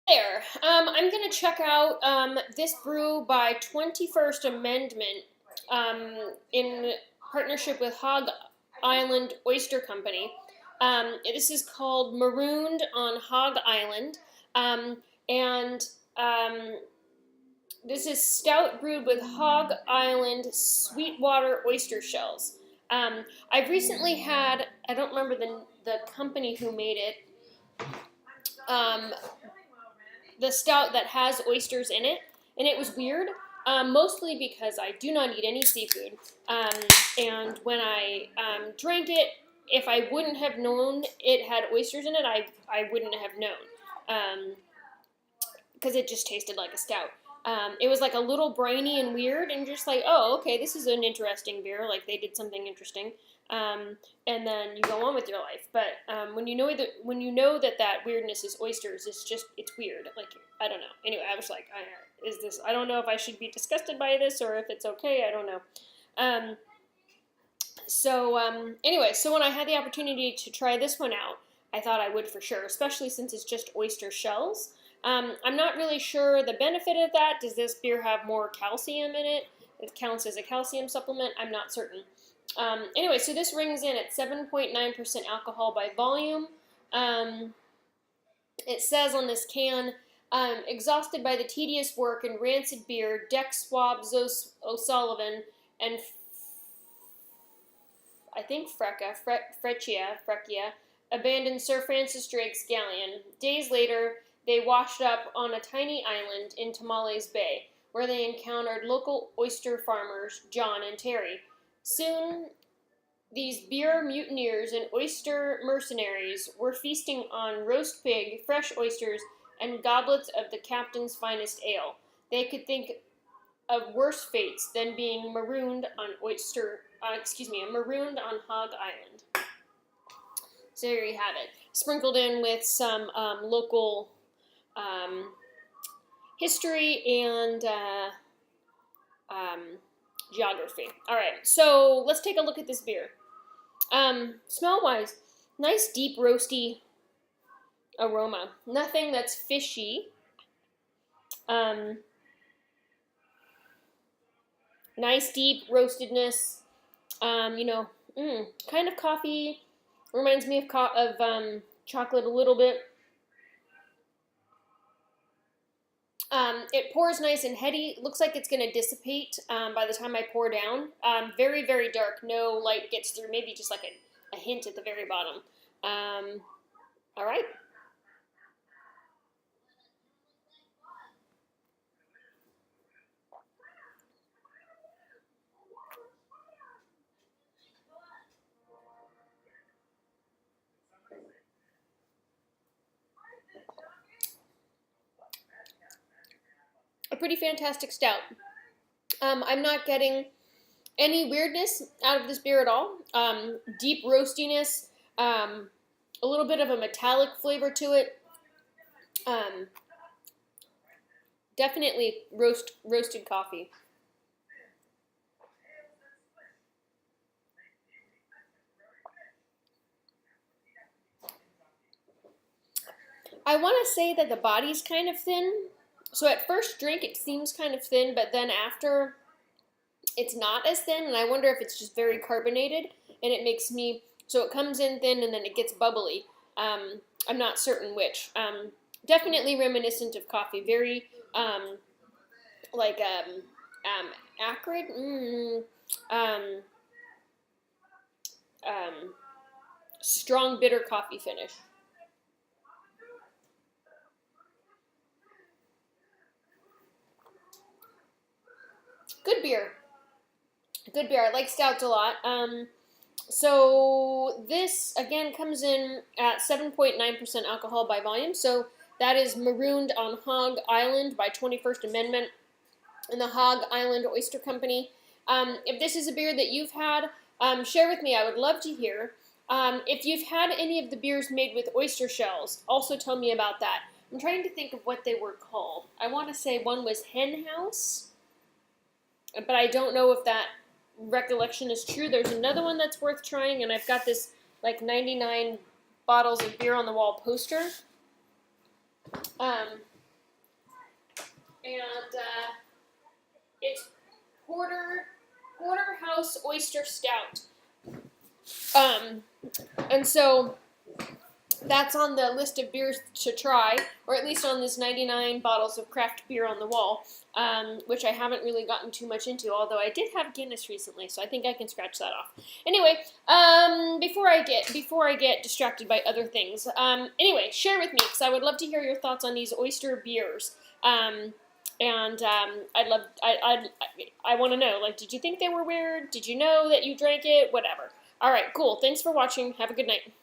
There, I'm going to check out this brew by 21st Amendment in partnership with Hog Island Oyster Company. This is called Marooned on Hog Island, and this is stout brewed with Hog Island sweetwater oyster shells. I've recently had, I don't remember the company who made it, the stout that has oysters in it, and it was weird, mostly because I do not eat any seafood, and when I drank it, if I wouldn't have known it had oysters in it, I wouldn't have known, because it just tasted like a stout. It was like a little briny and weird, and just like, oh, okay, this is an interesting beer, like they did something interesting. And then you go on with your life. But when you know that weirdness is oysters, it's weird. Like, I don't know. Anyway, I was like, I don't know if I should be disgusted by this or if it's okay. I don't know. Anyway, so when I had the opportunity to try this one out, I thought I would for sure, especially since it's just oyster shells. I'm not really sure the benefit of that. Does this beer have more calcium in it? It counts as a calcium supplement. I'm not certain. Anyway, so this rings in at 7.9% alcohol by volume. It says on this can, exhausted by the tedious work and rancid beer, Deck Swabs O'Sullivan and I think Frecia abandoned Sir Francis Drake's galleon. Days later, they washed up on a tiny island in Tamales Bay, where they encountered local oyster farmers John and Terry. Soon, these beer mutineers and oyster mercenaries were feasting on roast pig, fresh oysters, and goblets of the captain's finest ale. They could think of worse fates than being marooned on marooned on Hog Island. So there you have it, sprinkled in with some local history and geography. All right, so let's take a look at this beer. Smell-wise, nice deep roasty aroma. Nothing that's fishy. Nice deep roastedness. Kind of coffee. Reminds me of chocolate a little bit. It pours nice and heady. Looks like it's going to dissipate by the time I pour down. Very, very dark. No light gets through. Maybe just like a hint at the very bottom. All right. A pretty fantastic stout. I'm not getting any weirdness out of this beer at all. Deep roastiness, a little bit of a metallic flavor to it. Definitely roasted coffee. I want to say that the body's kind of thin. So at first drink, it seems kind of thin, but then after, it's not as thin, and I wonder if it's just very carbonated, and it makes me, so it comes in thin, and then it gets bubbly. I'm not certain which. Definitely reminiscent of coffee, very, acrid, strong bitter coffee finish. Good beer. Good beer. I like stouts a lot. So this, again, comes in at 7.9% alcohol by volume. So that is Marooned on Hog Island by 21st Amendment and the Hog Island Oyster Company. If this is a beer that you've had, share with me. I would love to hear. If you've had any of the beers made with oyster shells, also tell me about that. I'm trying to think of what they were called. I want to say one was Hen House, but I don't know if that recollection is true. There's another one that's worth trying, and I've got this like 99 bottles of beer on the wall poster. and it's Porterhouse Oyster Stout. And so that's on the list of beers to try, or at least on this 99 bottles of craft beer on the wall, which I haven't really gotten too much into, although I did have Guinness recently, so I think I can scratch that off. Anyway, before I get distracted by other things, anyway, share with me, because I would love to hear your thoughts on these oyster beers. I want to know, like, did you think they were weird? Did you know that you drank it? Whatever. All right, cool. Thanks for watching. Have a good night.